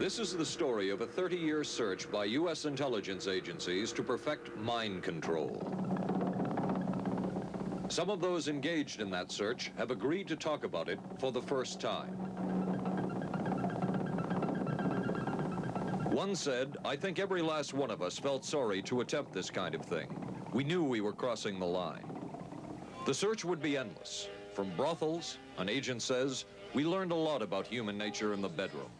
This is the story of a 30-year search by U.S. intelligence agencies to perfect mind control. Some of those engaged in that search have agreed to talk about it for the first time. One said, "I think every last one of us felt sorry to attempt this kind of thing. We knew we were crossing the line." The search would be endless. From brothels, an agent says, we learned a lot about human nature in the bedroom,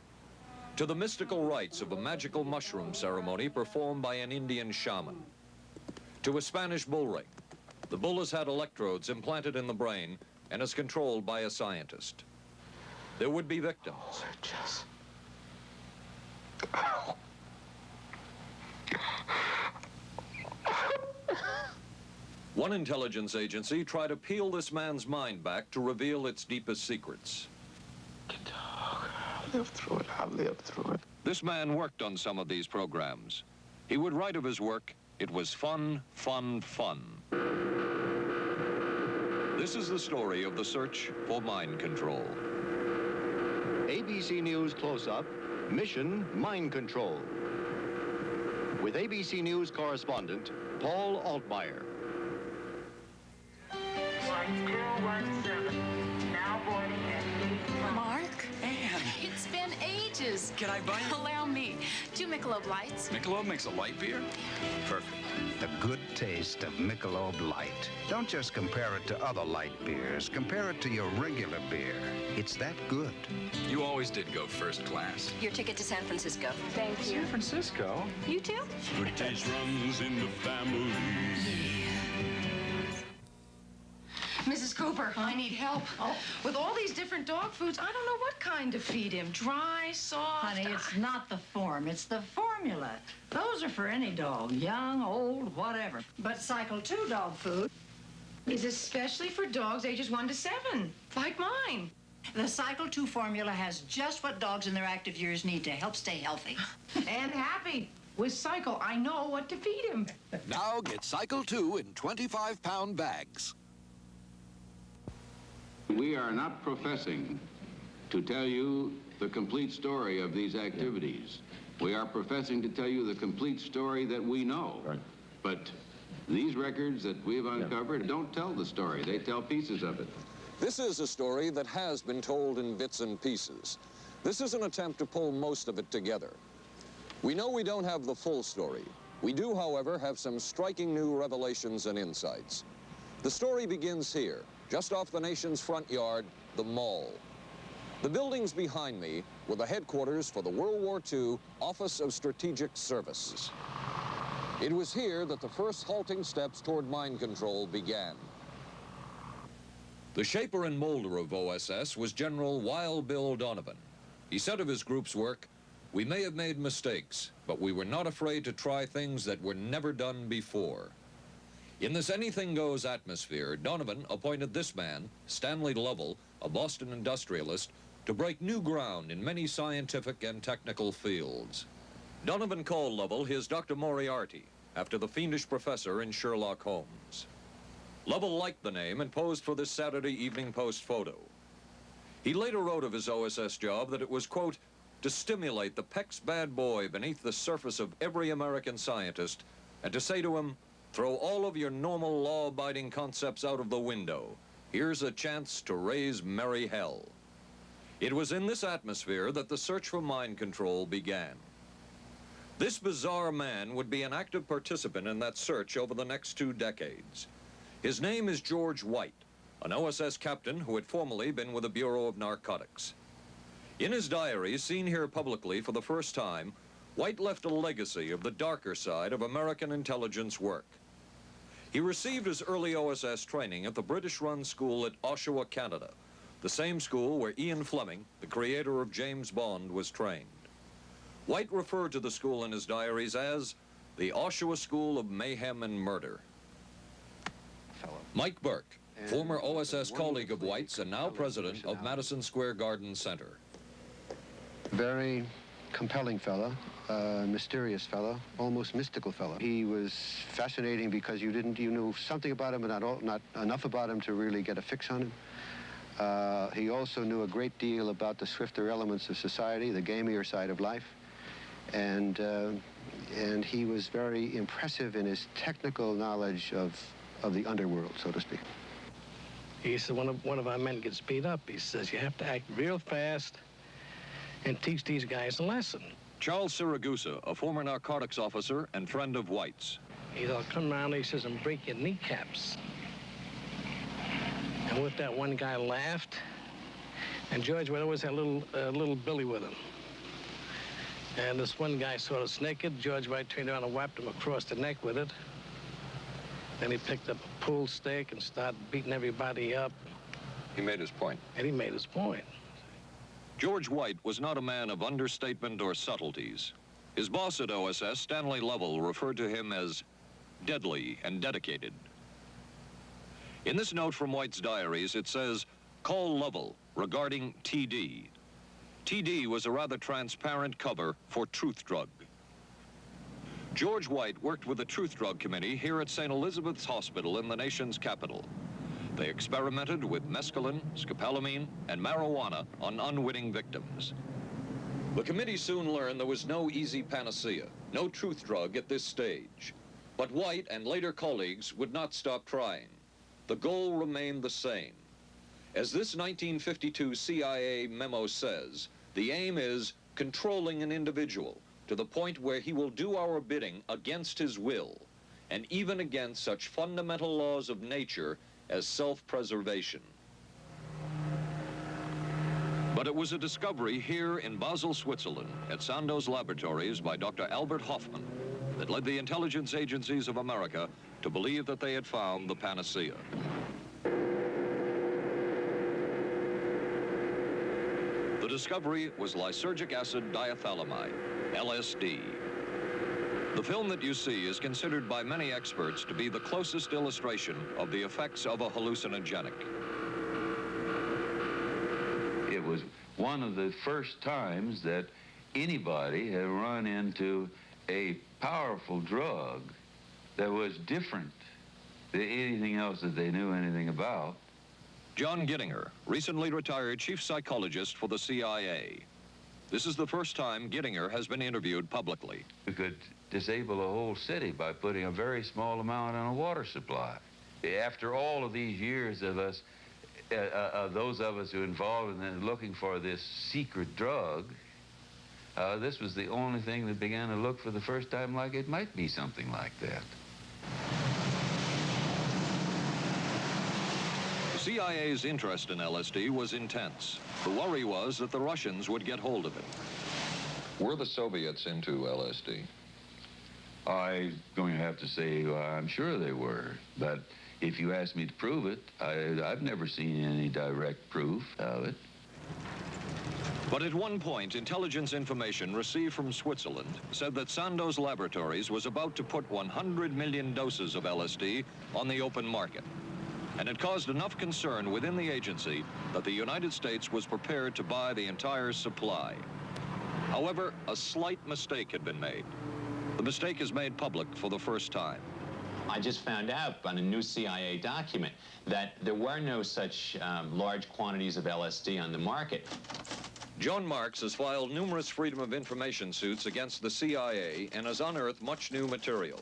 to the mystical rites of a magical mushroom ceremony performed by an Indian shaman, to a Spanish bull ring. The bull has had electrodes implanted in the brain and is controlled by a scientist. There would be victims. One intelligence agency tried to peel this man's mind back to reveal its deepest secrets. I'll live through it. I'll live through it. This man worked on some of these programs. He would write of his work, "It was fun, fun, fun." This is the story of the search for mind control. ABC News Close-Up, Mission Mind Control. With ABC News correspondent Paul Altmaier. Flight 217, now boarding at 8. Mark? Anne. It's been ages. Can I buy you? Allow me. 2 Michelob Lights. Michelob makes a light beer? Perfect. The good taste of Michelob Light. Don't just compare it to other light beers. Compare it to your regular beer. It's that good. You always did go first class. Your ticket to San Francisco. Thank you. San Francisco? You too? Good taste runs in the family. Mrs. Cooper, I need help. With all these different dog foods, I don't know what kind to feed him. Dry, soft. Honey, it's not the form, it's the formula. Those are for any dog, young, old, whatever. But Cycle 2 dog food is especially for dogs ages 1 to 7, like mine. The Cycle 2 formula has just what dogs in their active years need to help stay healthy. And happy. With Cycle, I know what to feed him. Now get Cycle 2 in 25-pound bags. We are not professing to tell you the complete story of these activities. We are professing to tell you the complete story that we know. Right. But these records that we've uncovered don't tell the story. They tell pieces of it. This is a story that has been told in bits and pieces. This is an attempt to pull most of it together. We know we don't have the full story. We do, however, have some striking new revelations and insights. The story begins here, just off the nation's front yard, the Mall. The buildings behind me were the headquarters for the World War II Office of Strategic Services. It was here that the first halting steps toward mind control began. The shaper and molder of OSS was General Wild Bill Donovan. He said of his group's work, "We may have made mistakes, but we were not afraid to try things that were never done before." In this anything-goes atmosphere, Donovan appointed this man, Stanley Lovell, a Boston industrialist, to break new ground in many scientific and technical fields. Donovan called Lovell his Dr. Moriarty, after the fiendish professor in Sherlock Holmes. Lovell liked the name and posed for this Saturday Evening Post photo. He later wrote of his OSS job that it was, quote, to stimulate the Peck's bad boy beneath the surface of every American scientist and to say to him, throw all of your normal law-abiding concepts out of the window. Here's a chance to raise merry hell. It was in this atmosphere that the search for mind control began. This bizarre man would be an active participant in that search over the next 2 decades. His name is George White, an OSS captain who had formerly been with the Bureau of Narcotics. In his diary, seen here publicly for the first time, White left a legacy of the darker side of American intelligence work. He received his early OSS training at the British-run school at Oshawa, Canada, the same school where Ian Fleming, the creator of James Bond, was trained. White referred to the school in his diaries as the Oshawa School of Mayhem and Murder. Mike Burke, former OSS colleague of White's and now president of Madison Square Garden Center. Very compelling fellow, mysterious fellow, almost mystical fellow. He was fascinating because you knew something about him, but not enough about him to really get a fix on him. He also knew a great deal about the swifter elements of society, the gamier side of life, and he was very impressive in his technical knowledge of the underworld, so to speak. He said one of our men gets beat up. He says, you have to act real fast and teach these guys a lesson. Charles Siragusa, a former narcotics officer and friend of White's. He'll come around, he says, and break your kneecaps. And with that, one guy laughed, and George would always have little Billy with him. And this one guy sort of naked. George White turned around and whapped him across the neck with it. Then he picked up a pool stick and started beating everybody up. He made his point. And he made his point. George White was not a man of understatement or subtleties. His boss at OSS, Stanley Lovell, referred to him as deadly and dedicated. In this note from White's diaries, it says, call Lovell regarding TD. TD was a rather transparent cover for Truth Drug. George White worked with the Truth Drug Committee here at St. Elizabeth's Hospital in the nation's capital. They experimented with mescaline, scopolamine, and marijuana on unwitting victims. The committee soon learned there was no easy panacea, no truth drug at this stage. But White and later colleagues would not stop trying. The goal remained the same. As this 1952 CIA memo says, the aim is controlling an individual to the point where he will do our bidding against his will, and even against such fundamental laws of nature as self-preservation. But it was a discovery here in Basel, Switzerland, at Sandoz Laboratories by Dr. Albert Hoffman that led the intelligence agencies of America to believe that they had found the panacea. The discovery was lysergic acid diethylamide, LSD. The film that you see is considered by many experts to be the closest illustration of the effects of a hallucinogenic. It was one of the first times that anybody had run into a powerful drug that was different than anything else that they knew anything about. John Gittinger, recently retired chief psychologist for the CIA. This is the first time Gittinger has been interviewed publicly. We could disable a whole city by putting a very small amount on a water supply. After all of these years of us, those of us who were involved in looking for this secret drug, this was the only thing that began to look for the first time like it might be something like that. The CIA's interest in LSD was intense. The worry was that the Russians would get hold of it. Were the Soviets into LSD? I'm going to have to say I'm sure they were, but if you ask me to prove it, I've never seen any direct proof of it. But at one point, intelligence information received from Switzerland said that Sandoz Laboratories was about to put 100 million doses of LSD on the open market. And it caused enough concern within the agency that the United States was prepared to buy the entire supply. However, a slight mistake had been made. The mistake is made public for the first time. I just found out on a new CIA document that there were no such large quantities of LSD on the market. John Marks has filed numerous Freedom of Information suits against the CIA and has unearthed much new material.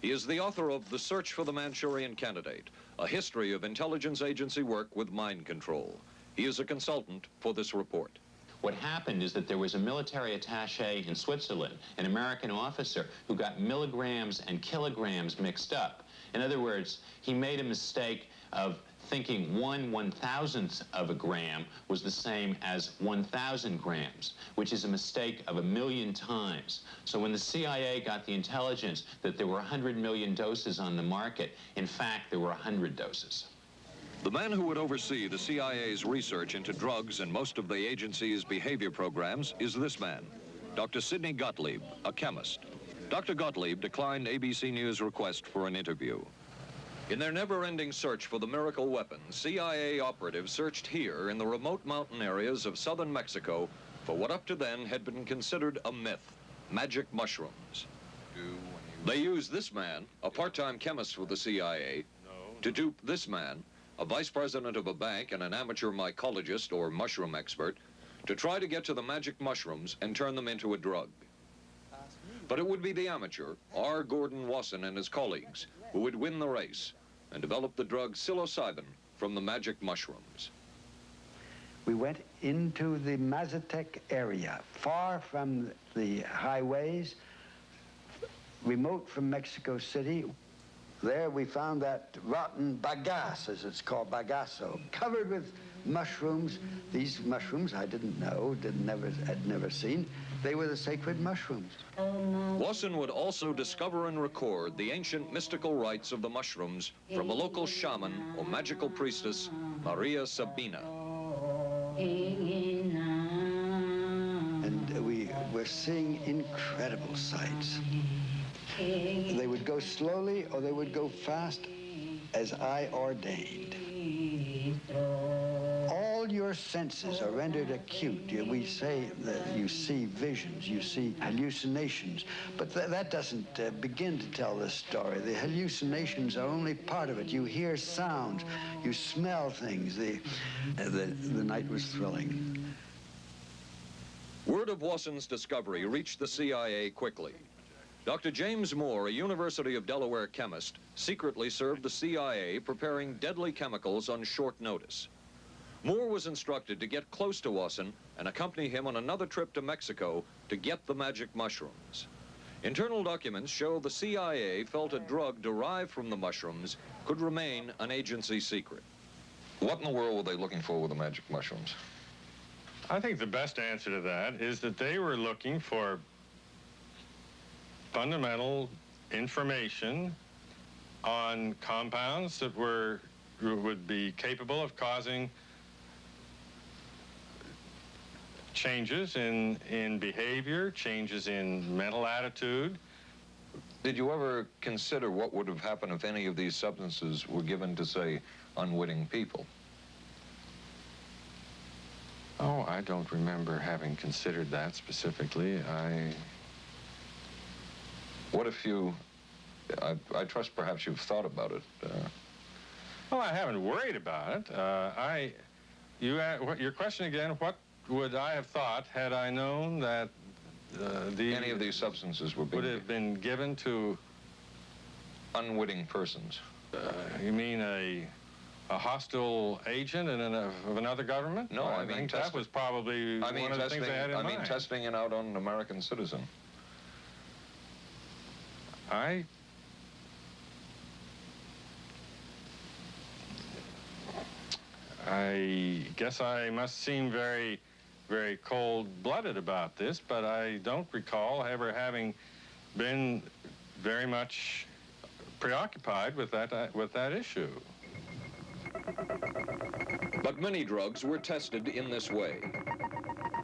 He is the author of The Search for the Manchurian Candidate, a history of intelligence agency work with mind control. He is a consultant for this report. What happened is that there was a military attaché in Switzerland, an American officer, who got milligrams and kilograms mixed up. In other words, he made a mistake of thinking 1/1000th of a gram was the same as 1,000 grams, which is a mistake of 1,000,000 times. So when the CIA got the intelligence that there were 100 million doses on the market, in fact, there were 100 doses. The man who would oversee the CIA's research into drugs and most of the agency's behavior programs is this man, Dr. Sidney Gottlieb, a chemist. Dr. Gottlieb declined ABC News' request for an interview. In their never-ending search for the miracle weapon, CIA operatives searched here in the remote mountain areas of southern Mexico for what up to then had been considered a myth, magic mushrooms. They used this man, a part-time chemist with the CIA, to dupe this man, a vice president of a bank, and an amateur mycologist or mushroom expert to try to get to the magic mushrooms and turn them into a drug. But it would be the amateur, R. Gordon Wasson and his colleagues, who would win the race and develop the drug psilocybin from the magic mushrooms. We went into the Mazatec area, far from the highways, remote from Mexico City. There we found that rotten bagasse, as it's called, bagasso, covered with mushrooms. These mushrooms I didn't know, had never seen. They were the sacred mushrooms. Wasson would also discover and record the ancient mystical rites of the mushrooms from a local shaman or magical priestess, Maria Sabina. And we were seeing incredible sights. They would go slowly or they would go fast as I ordained. All your senses are rendered acute. We say that you see visions, you see hallucinations, but that doesn't begin to tell the story. The hallucinations are only part of it. You hear sounds, you smell things. The night was thrilling. Word of Wasson's discovery reached the CIA quickly. Dr. James Moore, a University of Delaware chemist, secretly served the CIA preparing deadly chemicals on short notice. Moore was instructed to get close to Wasson and accompany him on another trip to Mexico to get the magic mushrooms. Internal documents show the CIA felt a drug derived from the mushrooms could remain an agency secret. What in the world were they looking for with the magic mushrooms? I think the best answer to that is that they were looking for fundamental information on compounds that would be capable of causing changes in behavior, changes in mental attitude. Did you ever consider what would have happened if any of these substances were given to, say, unwitting people? Oh, I don't remember having considered that specifically. What if you, I trust perhaps you've thought about it. Well, I haven't worried about it. Your question again, what would I have thought had I known that any of these substances would have been given to unwitting persons? You mean a hostile agent of another government? No, I mean that was probably one of the things I had in mind. I mean testing it out on an American citizen. I guess I must seem very, very cold-blooded about this, but I don't recall ever having been very much preoccupied with that issue. But many drugs were tested in this way.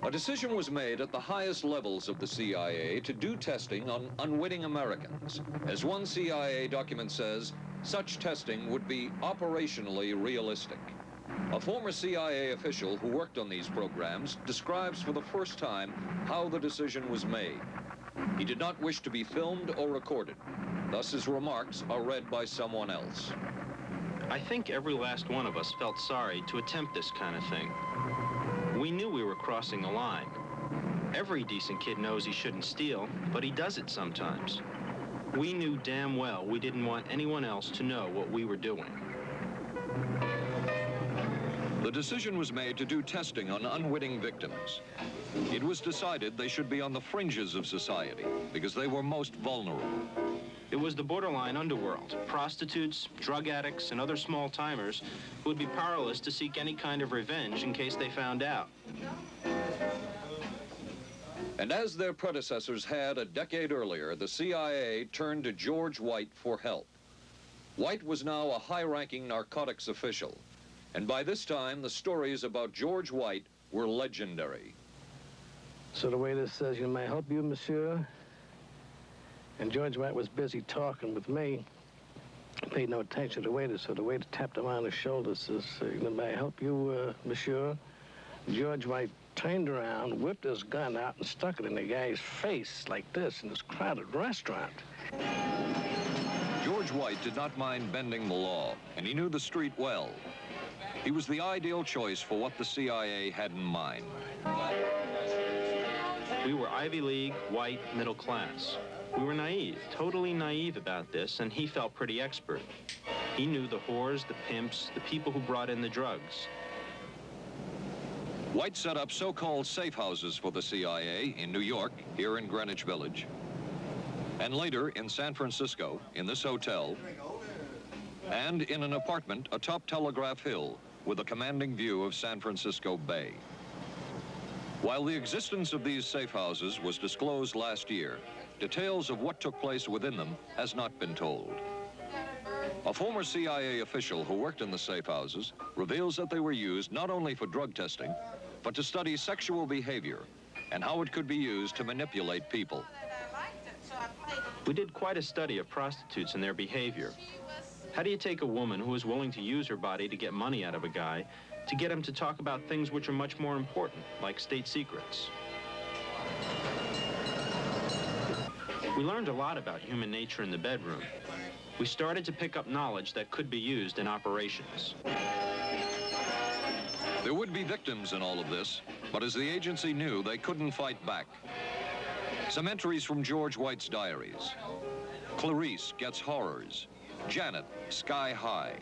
A decision was made at the highest levels of the CIA to do testing on unwitting Americans. As one CIA document says, such testing would be operationally realistic. A former CIA official who worked on these programs describes for the first time how the decision was made. He did not wish to be filmed or recorded. Thus his remarks are read by someone else. I think every last one of us felt sorry to attempt this kind of thing. We knew we were crossing a line. Every decent kid knows he shouldn't steal, but he does it sometimes. We knew damn well we didn't want anyone else to know what we were doing. The decision was made to do testing on unwitting victims. It was decided they should be on the fringes of society because they were most vulnerable. It was the borderline underworld, prostitutes, drug addicts, and other small-timers who would be powerless to seek any kind of revenge in case they found out. And as their predecessors had a decade earlier, the CIA turned to George White for help. White was now a high-ranking narcotics official, and by this time, the stories about George White were legendary. So the waiter says, "You may help you, monsieur?" And George White was busy talking with me. He paid no attention to the waiter, so the waiter tapped him on the shoulder, says, "May I help you, monsieur?" George White turned around, whipped his gun out, and stuck it in the guy's face like this in this crowded restaurant. George White did not mind bending the law, and he knew the street well. He was the ideal choice for what the CIA had in mind. We were Ivy League, white, middle class. We were naive, totally naive about this, and he felt pretty expert. He knew the whores, the pimps, the people who brought in the drugs. White set up so-called safe houses for the CIA in New York, here in Greenwich Village, and later in San Francisco, in this hotel, and in an apartment atop Telegraph Hill with a commanding view of San Francisco Bay. While the existence of these safe houses was disclosed last year, details of what took place within them has not been told. A former CIA official who worked in the safe houses reveals that they were used not only for drug testing, but to study sexual behavior and how it could be used to manipulate people. We did quite a study of prostitutes and their behavior. How do you take a woman who is willing to use her body to get money out of a guy to get him to talk about things which are much more important, like state secrets? We learned a lot about human nature in the bedroom. We started to pick up knowledge that could be used in operations. There would be victims in all of this, but as the agency knew, they couldn't fight back. Some entries from George White's diaries. Clarice gets horrors. Janet, sky high.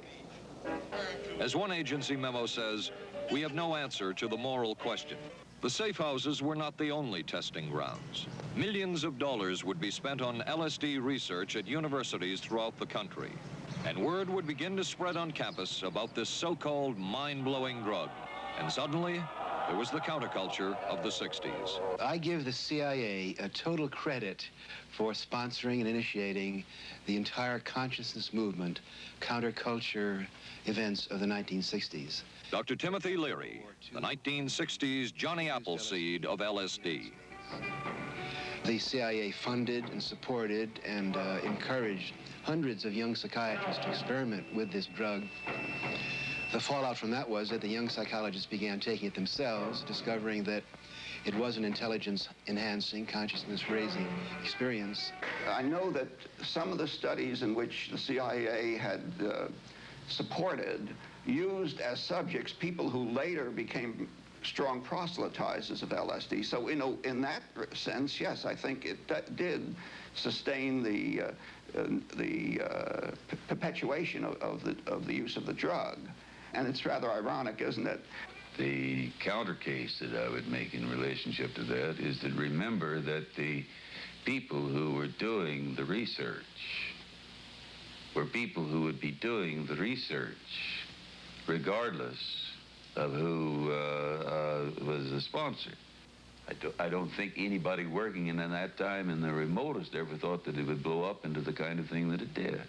As one agency memo says, we have no answer to the moral question. The safe houses were not the only testing grounds. Millions of dollars would be spent on LSD research at universities throughout the country. And word would begin to spread on campus about this so-called mind-blowing drug. And suddenly, there was the counterculture of the 60s. I give the CIA a total credit for sponsoring and initiating the entire consciousness movement, counterculture events of the 1960s. Dr. Timothy Leary, the 1960s Johnny Appleseed of LSD. The CIA funded and supported and encouraged hundreds of young psychiatrists to experiment with this drug. The fallout from that was that the young psychologists began taking it themselves, discovering that it was an intelligence-enhancing, consciousness-raising experience. I know that some of the studies in which the CIA had supported used as subjects people who later became strong proselytizers of LSD. So, in that sense, yes, I think it did sustain the perpetuation of the use of the drug. And it's rather ironic, isn't it? The counter case that I would make in relationship to that is to remember that the people who were doing the research were people who would be doing the research regardless of who was the sponsor. I don't think anybody working in that time in the remotest ever thought that it would blow up into the kind of thing that it did.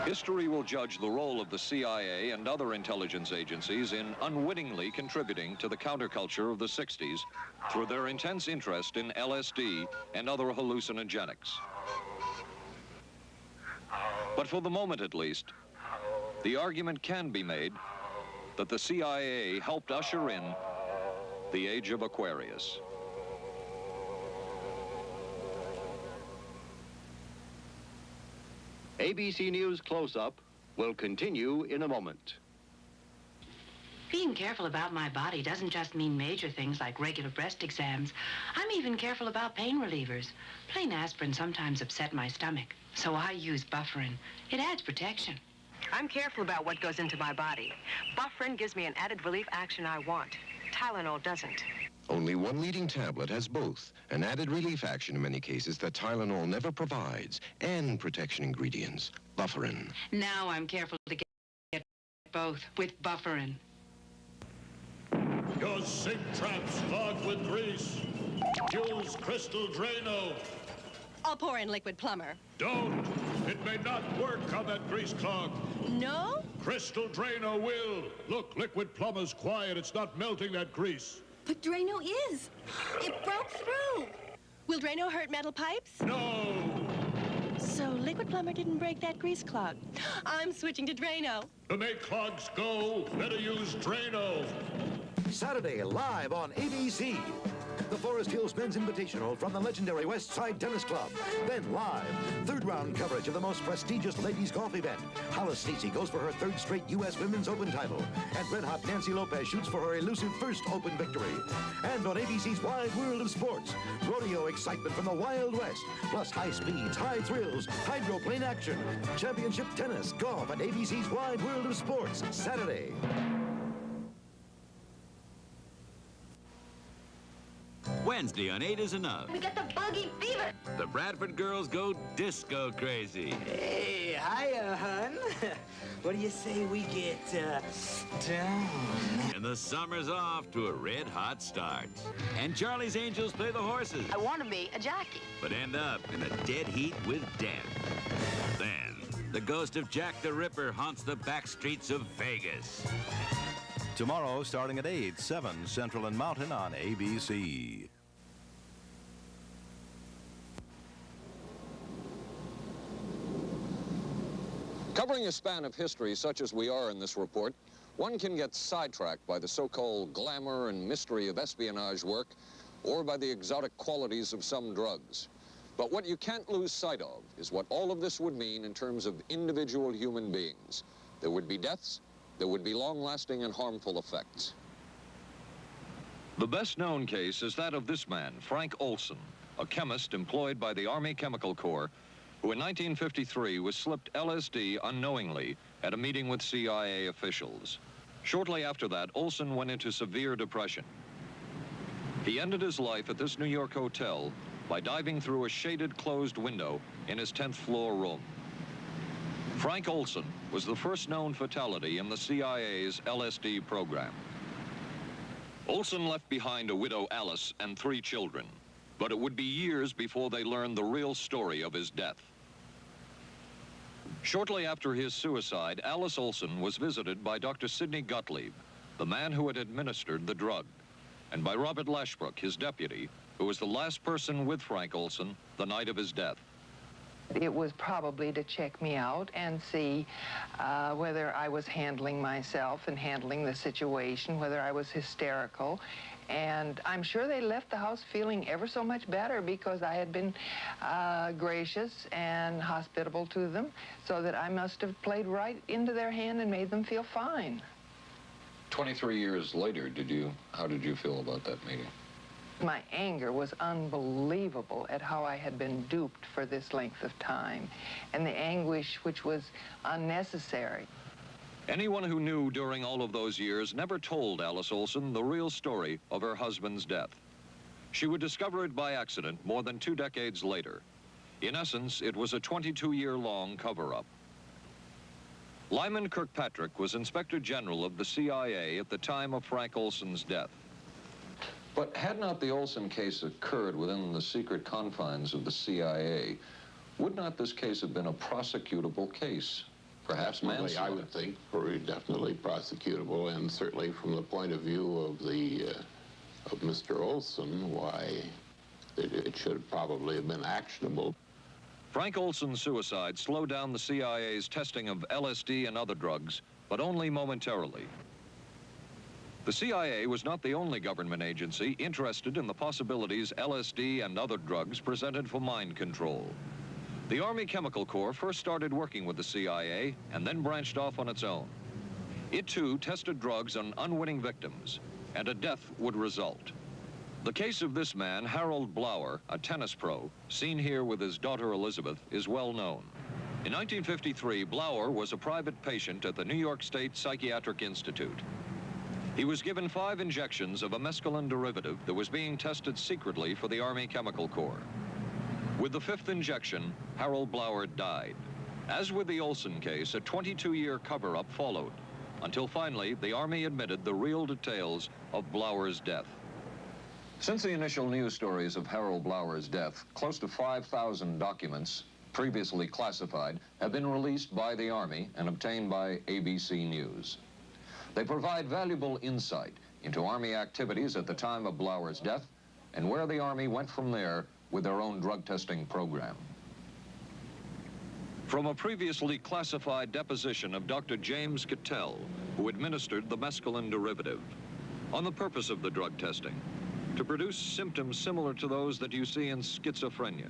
History will judge the role of the CIA and other intelligence agencies in unwittingly contributing to the counterculture of the 60s through their intense interest in LSD and other hallucinogenics. But for the moment, at least, the argument can be made that the CIA helped usher in the age of Aquarius. ABC News Close-Up will continue in a moment. Being careful about my body doesn't just mean major things like regular breast exams. I'm even careful about pain relievers. Plain aspirin sometimes upset my stomach, so I use Bufferin. It adds protection. I'm careful about what goes into my body. Bufferin gives me an added relief action I want. Tylenol doesn't. Only one leading tablet has both, an added relief action in many cases that Tylenol never provides, and protection ingredients, Bufferin. Now I'm careful to get both with Bufferin. Your sink trap's clogged with grease. Use Crystal Drano. I'll pour in liquid plumber. Don't. It may not work on that grease clog. No? Crystal Drano will. Look, liquid plumber's quiet. It's not melting that grease. But Drano is. It broke through. Will Drano hurt metal pipes? No. So liquid plumber didn't break that grease clog. I'm switching to Drano. To make clogs go, better use Drano. Saturday, live on ABC. the Forest Hills Men's Invitational from the legendary West Side Tennis Club. Then live, third round coverage of the most prestigious ladies golf event. Hollis Stacey goes for her third straight U.S. Women's Open title. And red-hot Nancy Lopez shoots for her elusive first Open victory. And on ABC's Wide World of Sports, rodeo excitement from the Wild West, plus high speeds, high thrills, hydroplane action, championship tennis, golf, and ABC's Wide World of Sports, Saturday. Wednesday on 8 is Enough. We got the buggy fever. The Bradford girls go disco crazy. Hey, hiya, hun. What do you say we get, down? And the summer's off to a red-hot start. And Charlie's Angels play the horses. I want to be a jockey. But end up in a dead heat with death. Then, the ghost of Jack the Ripper haunts the back streets of Vegas. Tomorrow, starting at 8, 7 Central and Mountain on ABC. Covering a span of history such as we are in this report, one can get sidetracked by the so-called glamour and mystery of espionage work or by the exotic qualities of some drugs. But what you can't lose sight of is what all of this would mean in terms of individual human beings. There would be deaths, there would be long-lasting and harmful effects. The best-known case is that of this man, Frank Olson, a chemist employed by the Army Chemical Corps, who in 1953 was slipped LSD unknowingly at a meeting with CIA officials. Shortly after that, Olson went into severe depression. He ended his life at this New York hotel by diving through a shaded closed window in his 10th floor room. Frank Olson was the first known fatality in the CIA's LSD program. Olson left behind a widow, Alice, and 3 children, but it would be years before they learned the real story of his death. Shortly after his suicide, Alice Olson was visited by Dr. Sidney Gottlieb, the man who had administered the drug, and by Robert Lashbrook, his deputy, who was the last person with Frank Olson the night of his death. It was probably to check me out and see whether I was handling myself and handling the situation, whether I was hysterical. And I'm sure they left the house feeling ever so much better because I had been gracious and hospitable to them, so that I must have played right into their hand and made them feel fine. 23 years later, how did you feel about that meeting? My anger was unbelievable at how I had been duped for this length of time, and the anguish which was unnecessary. Anyone who knew during all of those years never told Alice Olson the real story of her husband's death. She would discover it by accident more than 2 decades later. In essence, it was a 22-year-long cover-up. Lyman Kirkpatrick was Inspector General of the CIA at the time of Frank Olson's death. But had not the Olson case occurred within the secret confines of the CIA, would not this case have been a prosecutable case? Perhaps manslaughter? I would think definitely prosecutable, and certainly from the point of view of of Mr. Olson, why it should probably have been actionable. Frank Olson's suicide slowed down the CIA's testing of LSD and other drugs, but only momentarily. The CIA was not the only government agency interested in the possibilities LSD and other drugs presented for mind control. The Army Chemical Corps first started working with the CIA and then branched off on its own. It too tested drugs on unwitting victims, and a death would result. The case of this man, Harold Blower, a tennis pro, seen here with his daughter Elizabeth, is well known. In 1953, Blower was a private patient at the New York State Psychiatric Institute. He was given 5 injections of a mescaline derivative that was being tested secretly for the Army Chemical Corps. With the 5th injection, Harold Blower died. As with the Olson case, a 22-year cover-up followed, until finally the Army admitted the real details of Blower's death. Since the initial news stories of Harold Blower's death, close to 5,000 documents, previously classified, have been released by the Army and obtained by ABC News. They provide valuable insight into Army activities at the time of Blower's death and where the Army went from there with their own drug testing program. From a previously classified deposition of Dr. James Cattell, who administered the mescaline derivative, on the purpose of the drug testing, to produce symptoms similar to those that you see in schizophrenia.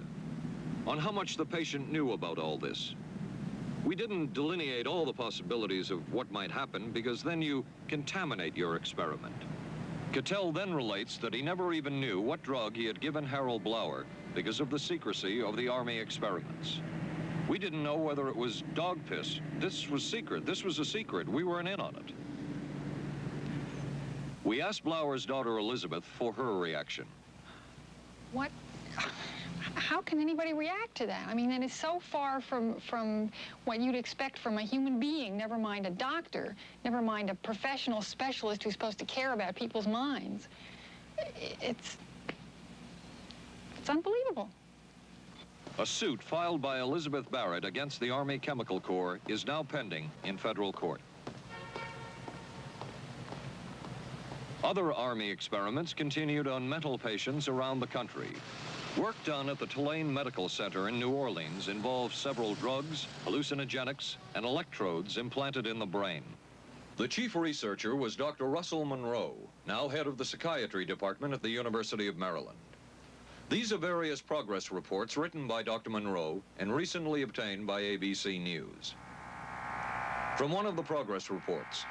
On how much the patient knew about all this. We didn't delineate all the possibilities of what might happen because then you contaminate your experiment. Cattell then relates that he never even knew what drug he had given Harold Blauer because of the secrecy of the Army experiments. We didn't know whether it was dog piss. This was secret. This was a secret. We weren't in on it. We asked Blauer's daughter Elizabeth for her reaction. What? How can anybody react to that? I mean, that is so far from what you'd expect from a human being, never mind a doctor, never mind a professional specialist who's supposed to care about people's minds. It's unbelievable. A suit filed by Elizabeth Barrett against the Army Chemical Corps is now pending in federal court. Other Army experiments continued on mental patients around the country. Work done at the Tulane Medical Center in New Orleans involved several drugs, hallucinogenics, and electrodes implanted in the brain. The chief researcher was Dr. Russell Monroe, now head of the psychiatry department at the University of Maryland. These are various progress reports written by Dr. Monroe and recently obtained by ABC News. From one of the progress reports,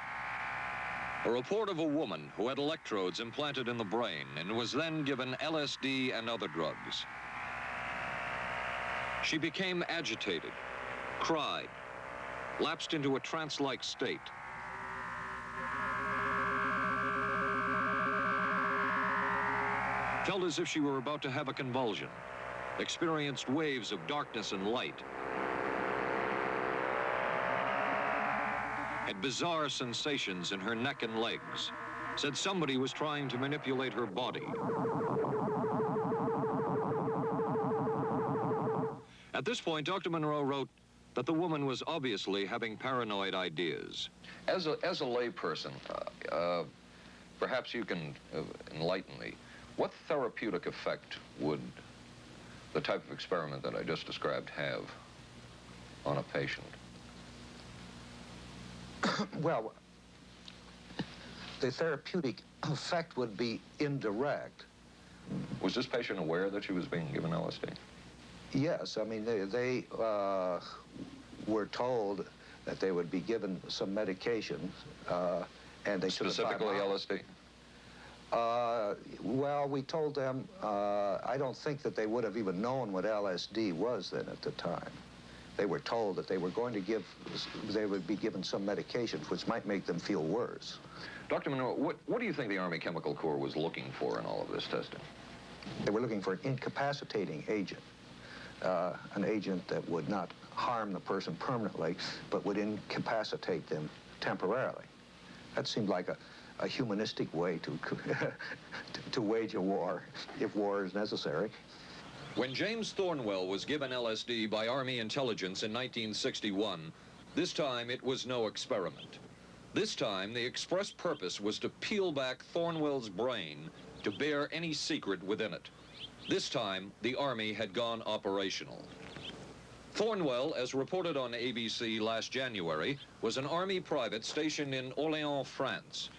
a report of a woman who had electrodes implanted in the brain and was then given LSD and other drugs. She became agitated, cried, lapsed into a trance-like state. Felt as if she were about to have a convulsion, experienced waves of darkness and light, had bizarre sensations in her neck and legs, said somebody was trying to manipulate her body. At this point, Dr. Monroe wrote that the woman was obviously having paranoid ideas. As a layperson, perhaps you can enlighten me. What therapeutic effect would the type of experiment that I just described have on a patient? Well, the therapeutic effect would be indirect. Was this patient aware that she was being given LSD? Yes, I mean, they were told that they would be given some medication, and they specifically LSD? Well, we told them, I don't think that they would have even known what LSD was then at the time. They were told that they were going to they would be given some medications which might make them feel worse. Dr. Monroe, what do you think the Army Chemical Corps was looking for in all of this testing? They were looking for an incapacitating agent, an agent that would not harm the person permanently, but would incapacitate them temporarily. That seemed like a humanistic way to wage a war, if war is necessary. When James Thornwell was given LSD by Army intelligence in 1961, this time it was no experiment. This time, the express purpose was to peel back Thornwell's brain to bear any secret within it. This time, the Army had gone operational. Thornwell, as reported on ABC last January, was an Army private stationed in Orléans, France.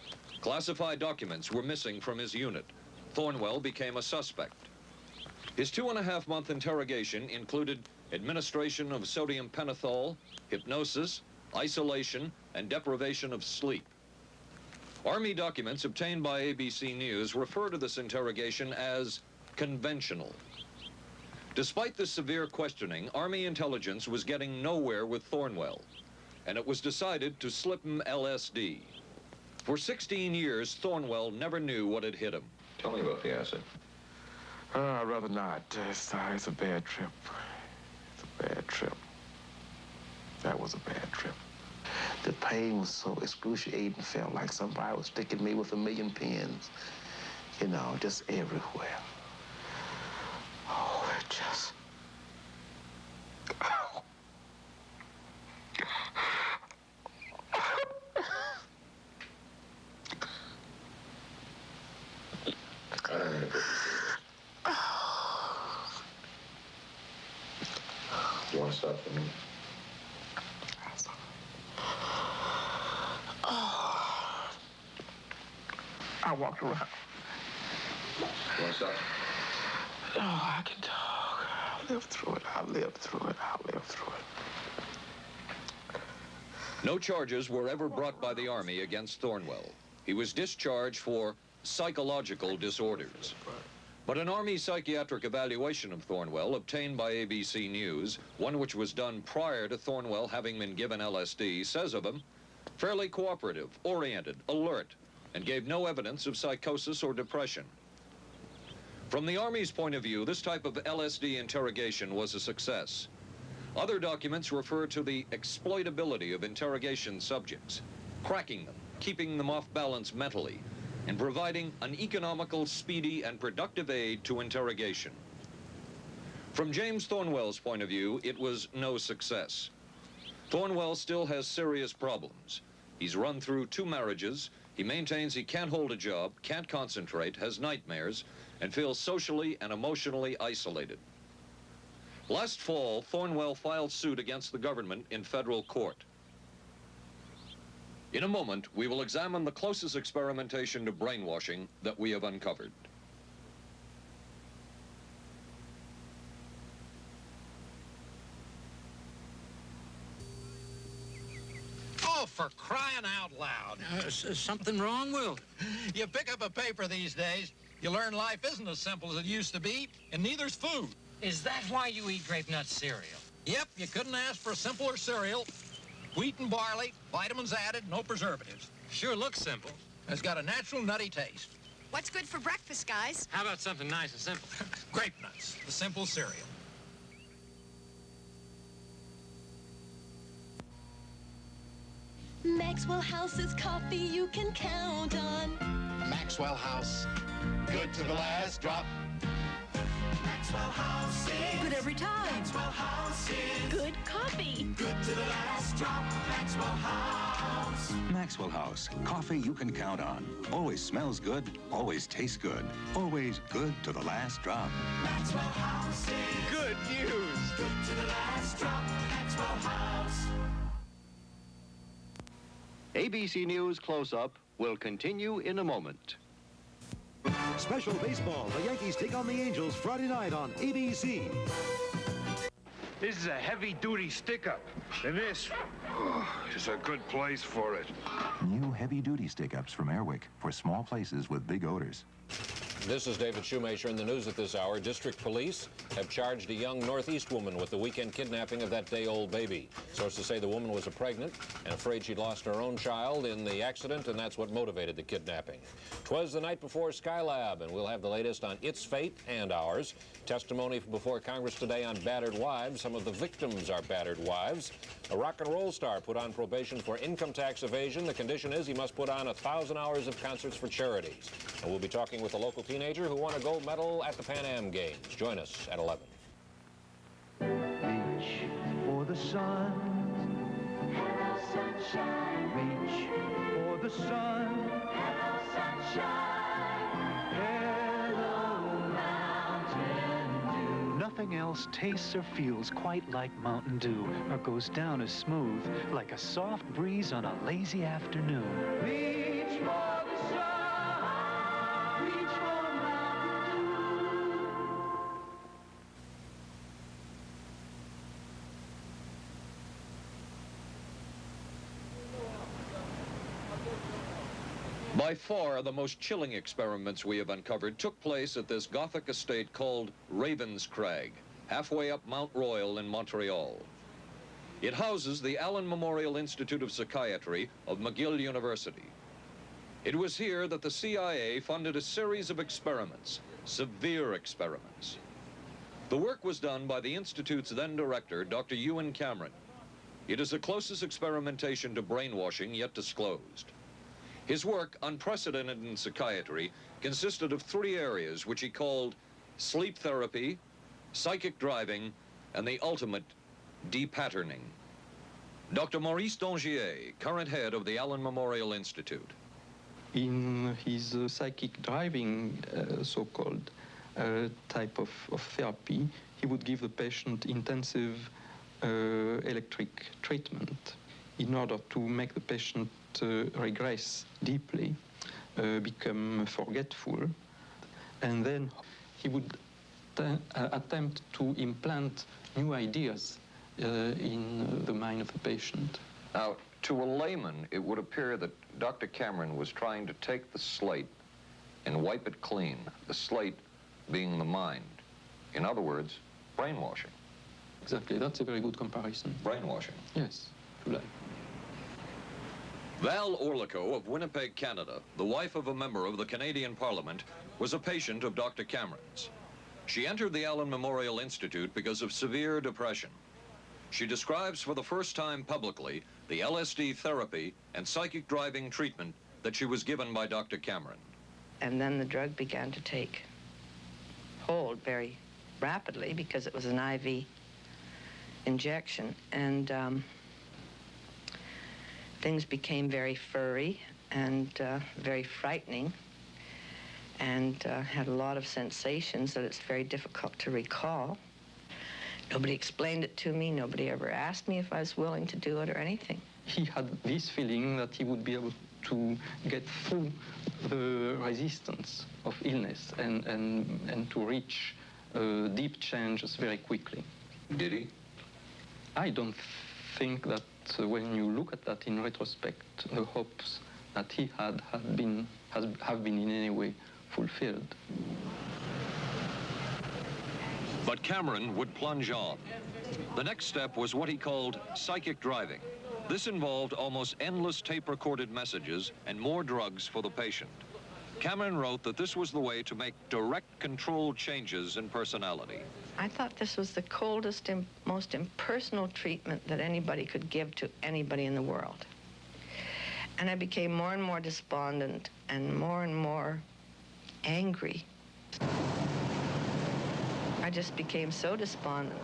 Classified documents were missing from his unit. Thornwell became a suspect. His 2.5-month interrogation included administration of sodium pentothal, hypnosis, isolation, and deprivation of sleep. Army documents obtained by ABC News refer to this interrogation as conventional. Despite the severe questioning, Army intelligence was getting nowhere with Thornwell, and it was decided to slip him LSD. For 16 years, Thornwell never knew what had hit him. Tell me about the acid. I'd rather not. It's a bad trip. It's a bad trip. That was a bad trip. The pain was so excruciating. Felt like somebody was sticking me with 1,000,000 pins. You know, just everywhere. Oh, it just... Oh. You want to stop for me? I walked around. What's up? Oh, I can talk. I'll live through it. I'll live through it. I'll live through it. No charges were ever brought by the Army against Thornwell. He was discharged for psychological disorders. But an Army psychiatric evaluation of Thornwell obtained by ABC News, one which was done prior to Thornwell having been given LSD, says of him, fairly cooperative, oriented, alert, and gave no evidence of psychosis or depression. From the Army's point of view, this type of LSD interrogation was a success. Other documents refer to the exploitability of interrogation subjects, cracking them, keeping them off balance mentally, and providing an economical, speedy, and productive aid to interrogation. From James Thornwell's point of view, it was no success. Thornwell still has serious problems. He's run through 2 marriages. He maintains he can't hold a job, can't concentrate, has nightmares, and feels socially and emotionally isolated. Last fall, Thornwell filed suit against the government in federal court. In a moment, we will examine the closest experimentation to brainwashing that we have uncovered. Oh, for crying out loud. Something wrong, Will? You pick up a paper these days, you learn life isn't as simple as it used to be, and neither's food. Is that why you eat grape nut cereal? Yep, you couldn't ask for a simpler cereal. Wheat and barley, vitamins added, no preservatives. Sure looks simple. It's got a natural nutty taste. What's good for breakfast, guys? How about something nice and simple? Grape nuts, the simple cereal. Maxwell House's coffee you can count on. Maxwell House. Good to the last drop. Maxwell House is good every time. Maxwell House is good coffee. Good to the last drop. Maxwell House. Maxwell House, coffee you can count on. Always smells good, always tastes good, always good to the last drop. Maxwell House is good news. Good to the last drop. Maxwell House. ABC News Close-Up will continue in a moment. Special baseball. The Yankees take on the Angels Friday night on ABC. This is a heavy-duty stick-up, and this is a good place for it. New heavy-duty stick-ups from Airwick for small places with big odors. This is David Shoemaker in the news at this hour. District police have charged a young Northeast woman with the weekend kidnapping of that day-old baby. Sources say the woman was pregnant and afraid she'd lost her own child in the accident, and that's what motivated the kidnapping. 'Twas the night before Skylab, and we'll have the latest on its fate and ours. Testimony before Congress today on battered wives. Some of the victims are battered wives. A rock and roll star put on probation for income tax evasion. The condition is he must put on 1,000 hours of concerts for charities. And we'll be talking with a local teenager who won a gold medal at the Pan Am Games. Join us at 11. Reach for the sun. Hello, sunshine. Reach for the sun. Hello, sunshine. Hello, Mountain Dew. Nothing else tastes or feels quite like Mountain Dew, or goes down as smooth like a soft breeze on a lazy afternoon. Reach for the sun. Reach for Mountain Dew. By far, the most chilling experiments we have uncovered took place at this Gothic estate called Ravenscrag, halfway up Mount Royal in Montreal. It houses the Allen Memorial Institute of Psychiatry of McGill University. It was here that the CIA funded a series of experiments, severe experiments. The work was done by the Institute's then director, Dr. Ewan Cameron. It is the closest experimentation to brainwashing yet disclosed. His work, unprecedented in psychiatry, consisted of 3 areas which he called sleep therapy, psychic driving, and the ultimate depatterning. Dr. Maurice Dongier, current head of the Allen Memorial Institute. In his psychic driving, so-called type of therapy, he would give the patient intensive electric treatment in order to make the patient regress deeply, become forgetful. and then he would attempt to implant new ideas in the mind of the patient. Now, to a layman, it would appear that Dr. Cameron was trying to take the slate and wipe it clean, the slate being the mind. In other words, brainwashing. Exactly, that's a very good comparison. Brainwashing. Yes, if you like. Val Orlico of Winnipeg, Canada, the wife of a member of the Canadian Parliament, was a patient of Dr. Cameron's. She entered the Allen Memorial Institute because of severe depression. She describes for the first time publicly the LSD therapy and psychic driving treatment that she was given by Dr. Cameron. And then the drug began to take hold very rapidly because it was an IV injection. And things became very furry and very frightening, and had a lot of sensations that it's very difficult to recall. Nobody explained it to me. Nobody ever asked me if I was willing to do it or anything. He had this feeling that he would be able to get through the resistance of illness and to reach deep changes very quickly. Did he? I don't think that when you look at that in retrospect, the hopes that he had have been in any way fulfilled. But Cameron would plunge on. The next step was what he called psychic driving. This involved almost endless tape-recorded messages and more drugs for the patient. Cameron wrote that this was the way to make direct control changes in personality. I thought this was the coldest and most impersonal treatment that anybody could give to anybody in the world. And I became more and more despondent and more angry. I just became so despondent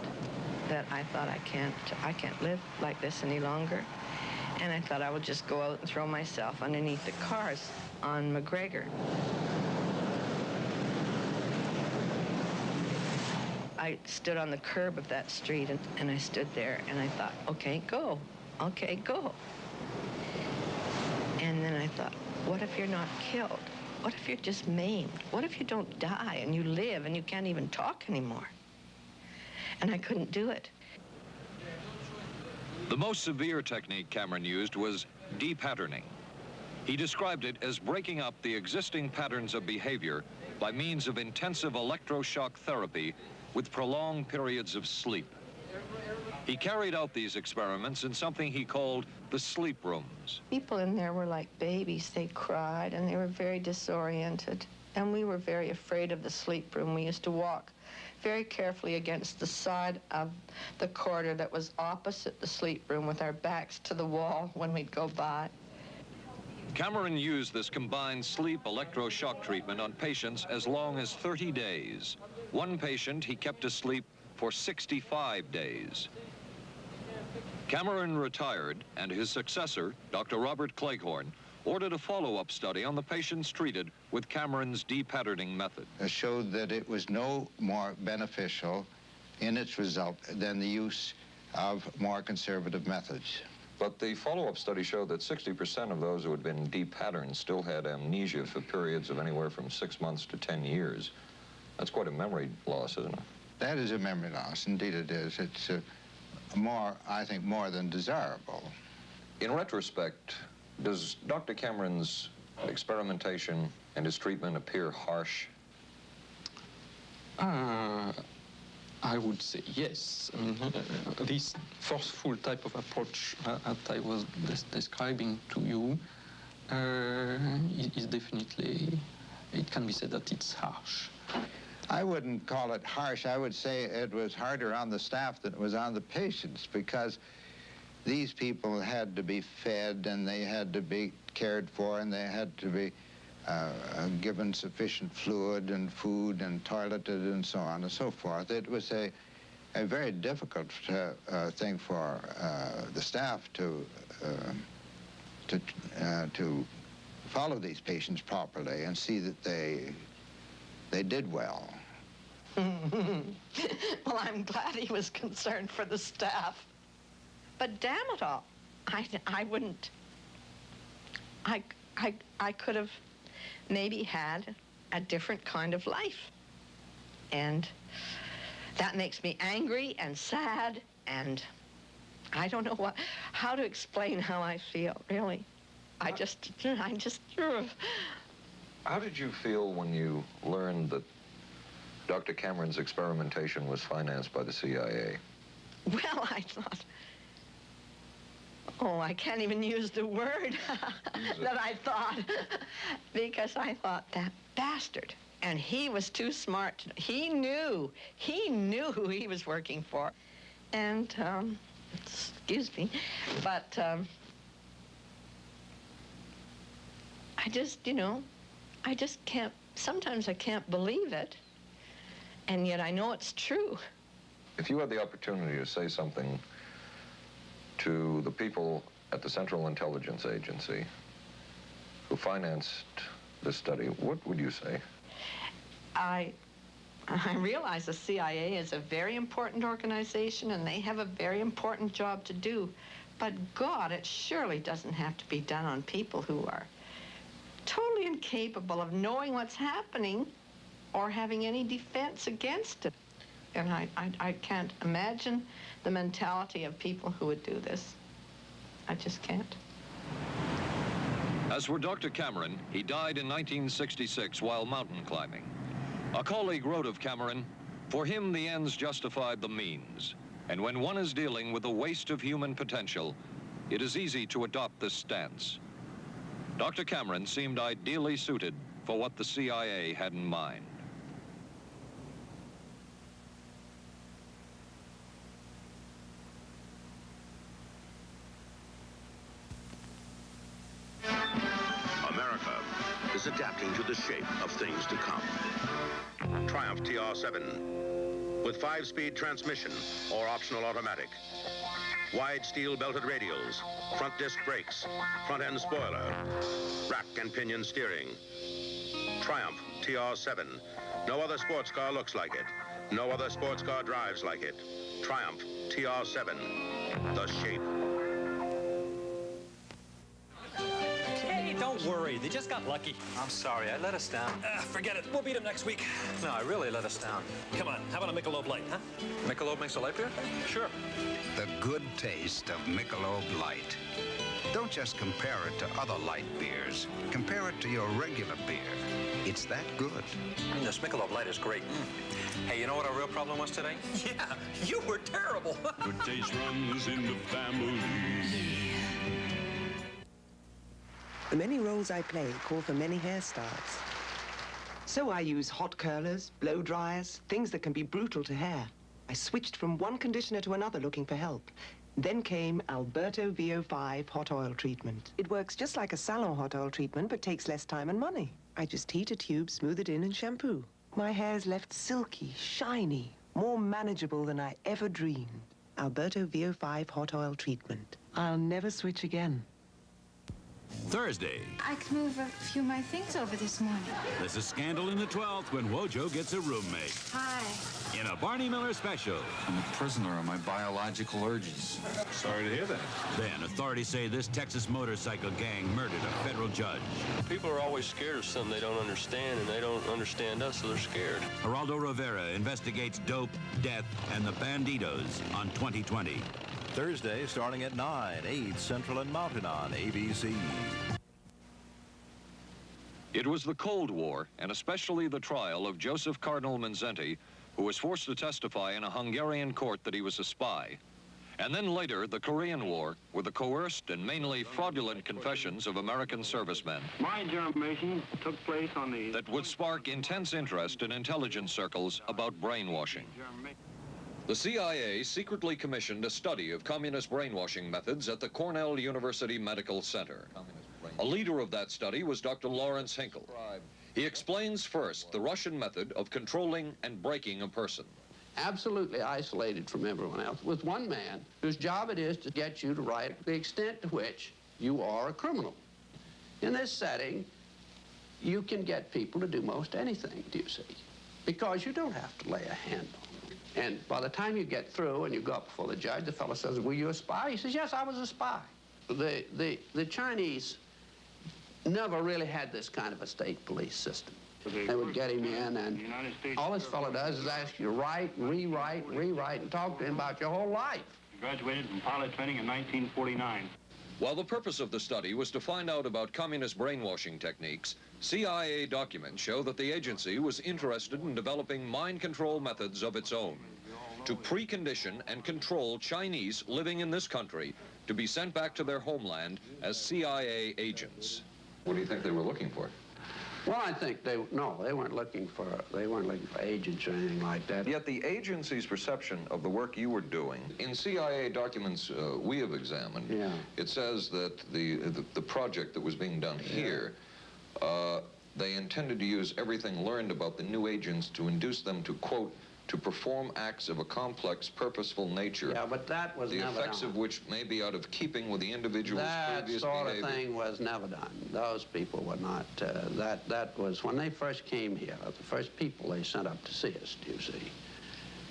that I thought I can't live like this any longer. And I thought I would just go out and throw myself underneath the cars on McGregor. I stood on the curb of that street and I stood there and I thought, okay, go. Okay, go. And then I thought, what if you're not killed? What if you're just maimed? What if you don't die and you live and you can't even talk anymore? And I couldn't do it. The most severe technique Cameron used was de-patterning. He described it as breaking up the existing patterns of behavior by means of intensive electroshock therapy with prolonged periods of sleep. He carried out these experiments in something he called the sleep rooms. People in there were like babies. They cried and they were very disoriented. And we were very afraid of the sleep room. We used to walk very carefully against the side of the corridor that was opposite the sleep room with our backs to the wall when we'd go by. Cameron used this combined sleep electroshock treatment on patients as long as 30 days. One patient he kept asleep for 65 days. Cameron retired, and his successor, Dr. Robert Cleghorn, ordered a follow-up study on the patients treated with Cameron's de-patterning method. It showed that it was no more beneficial in its result than the use of more conservative methods. But the follow-up study showed that 60% of those who had been de-patterned still had amnesia for periods of anywhere from 6 months to 10 years. That's quite a memory loss, isn't it? That is a memory loss. Indeed it is. It's I think, more than desirable. In retrospect, does Dr. Cameron's experimentation and his treatment appear harsh? I would say yes. I mean, this forceful type of approach that I was describing to you is definitely, it can be said that it's harsh. I wouldn't call it harsh. I would say it was harder on the staff than it was on the patients, because these people had to be fed and they had to be cared for and they had to be given sufficient fluid and food and toileted and so on and so forth. It was a very difficult thing for the staff to follow these patients properly and see that they did well. Well, I'm glad he was concerned for the staff. But damn it all, I wouldn't. I could have maybe had a different kind of life. And that makes me angry and sad, and I don't know how to explain how I feel, really. I just. How did you feel when you learned that Dr. Cameron's experimentation was financed by the CIA? Well, I thought, oh, I can't even use the word that I thought, because I thought, that bastard. And he was too smart. He knew who he was working for. And, excuse me, but I just, I just can't, sometimes I can't believe it, and yet I know it's true. If you had the opportunity to say something to the people at the Central Intelligence Agency who financed this study, what would you say? I realize the CIA is a very important organization, and they have a very important job to do. But God, it surely doesn't have to be done on people who are totally incapable of knowing what's happening or having any defense against it. And I can't imagine the mentality of people who would do this. I just can't. As for Dr. Cameron, he died in 1966 while mountain climbing. A colleague wrote of Cameron, "For him, the ends justified the means. And when one is dealing with the waste of human potential, it is easy to adopt this stance." Dr. Cameron seemed ideally suited for what the CIA had in mind. America is adapting to the shape of things to come. Triumph TR7 with 5-speed transmission or optional automatic. Wide steel belted radials, front disc brakes, front end spoiler, rack and pinion steering. Triumph TR7. No other sports car looks like it. No other sports car drives like it. Triumph TR7. The shape. Hey, don't worry. They just got lucky. I'm sorry. I let us down. Forget it. We'll beat them next week. No, I really let us down. Come on. How about a Michelob Light, huh? Michelob makes a light beer? Sure. The good taste of Michelob Light. Don't just compare it to other light beers. Compare it to your regular beer. It's that good. This Michelob Light is great. Hey, you know what our real problem was today? Yeah, you were terrible. Good taste runs in the family. The many roles I play call for many hairstyles. So I use hot curlers, blow dryers, things that can be brutal to hair. I switched from one conditioner to another looking for help. Then came Alberto VO5 hot oil treatment. It works just like a salon hot oil treatment, but takes less time and money. I just heat a tube, smooth it in, and shampoo. My hair's left silky, shiny, more manageable than I ever dreamed. Alberto VO5 hot oil treatment. I'll never switch again. Thursday. I could move a few of my things over this morning. There's a scandal in the 12th when Wojo gets a roommate. Hi. In a Barney Miller special. I'm a prisoner of my biological urges. Sorry to hear that. Then authorities say this Texas motorcycle gang murdered a federal judge. People are always scared of something they don't understand, and they don't understand us, so they're scared. Geraldo Rivera investigates dope, death, and the banditos on 2020. Thursday, starting at 9, 8 Central and Mountain on ABC. It was the Cold War, and especially the trial of Joseph Cardinal Mindszenty, who was forced to testify in a Hungarian court that he was a spy. And then later, the Korean War, with the coerced and mainly fraudulent confessions of American servicemen. My information took place on the... that would spark intense interest in intelligence circles about brainwashing. The CIA secretly commissioned a study of communist brainwashing methods at the Cornell University Medical Center. A leader of that study was Dr. Lawrence Hinkle. He explains first the Russian method of controlling and breaking a person. Absolutely isolated from everyone else, with one man whose job it is to get you to write the extent to which you are a criminal. In this setting, you can get people to do most anything, do you see? Because you don't have to lay a hand on them. And by the time you get through and you go up before the judge, the fellow says, "Were you a spy?" He says, "Yes, I was a spy." The Chinese never really had this kind of a state police system. They would get him in, and all this fellow does is ask you to write, rewrite, and talk to him about your whole life. Graduated from pilot training in 1949. While the purpose of the study was to find out about communist brainwashing techniques, CIA documents show that the agency was interested in developing mind control methods of its own to precondition and control Chinese living in this country to be sent back to their homeland as CIA agents. What do you think they were looking for? Well, I think they weren't looking for agents or anything like that. Yet the agency's perception of the work you were doing, in CIA documents we have examined, it says that the project that was being done here, they intended to use everything learned about the new agents to induce them to, quote, to perform acts of a complex, purposeful nature. Yeah, but that was never done. The effects of which may be out of keeping with the individual's previous behavior. That sort of thing was never done. Those people were not, that was, when they first came here, the first people they sent up to see us, you see,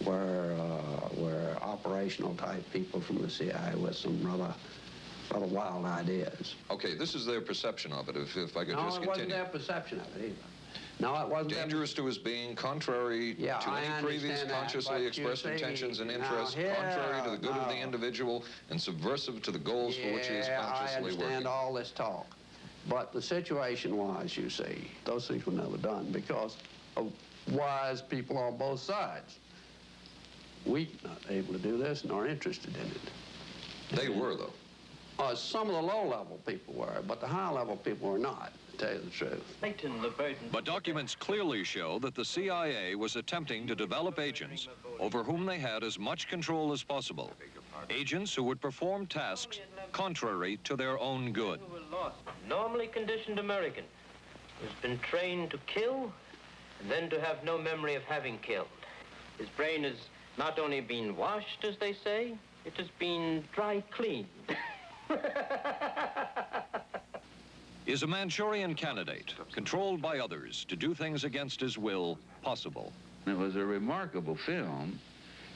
were operational type people from the CIA with some rather wild ideas. Okay, this is their perception of it, if I could just continue. No, it wasn't their perception of it either. No, it wasn't. Dangerous to his being, contrary to any previous consciously expressed intentions and interests, contrary to the good of the individual, and subversive to the goals for which he is consciously working. I understand all this talk. But the situation was, you see, those things were never done because of wise people on both sides. We were not able to do this nor interested in it. They were, though. Some of the low-level people were, but the high-level people were not, to tell you the truth. But documents clearly show that the CIA was attempting to develop agents over whom they had as much control as possible. Agents who would perform tasks contrary to their own good. Normally conditioned American who's been trained to kill and then to have no memory of having killed. His brain has not only been washed, as they say, it has been dry cleaned. Is a Manchurian candidate, controlled by others to do things against his will, possible? It was a remarkable film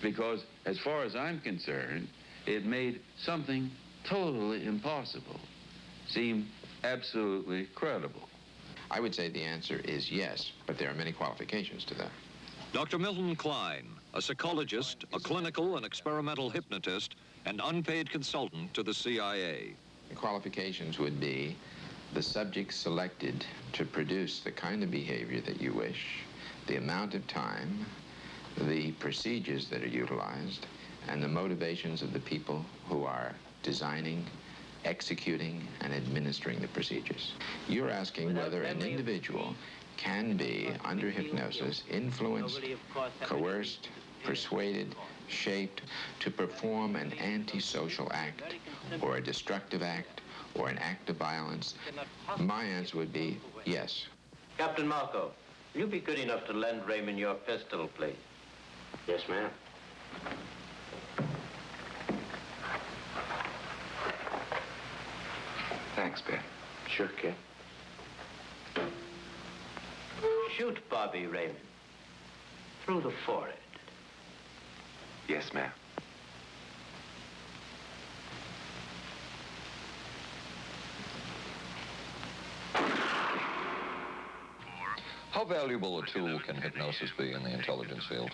because, as far as I'm concerned, it made something totally impossible seem absolutely credible. I would say the answer is yes, but there are many qualifications to that. Dr. Milton Klein, a psychologist, a clinical and experimental hypnotist, and unpaid consultant to the CIA. The qualifications would be the subject selected to produce the kind of behavior that you wish, the amount of time, the procedures that are utilized, and the motivations of the people who are designing, executing, and administering the procedures. You're asking whether an individual can be, under hypnosis, influenced, coerced, persuaded, shaped to perform an antisocial act, or a destructive act, or an act of violence. My answer would be yes. Captain Marco, will you be good enough to lend Raymond your pistol, please? Yes, ma'am. Thanks, Ben. Sure, kid. Shoot Bobby, Raymond. Through the forehead. Yes, ma'am. How valuable a tool can hypnosis be in the intelligence field?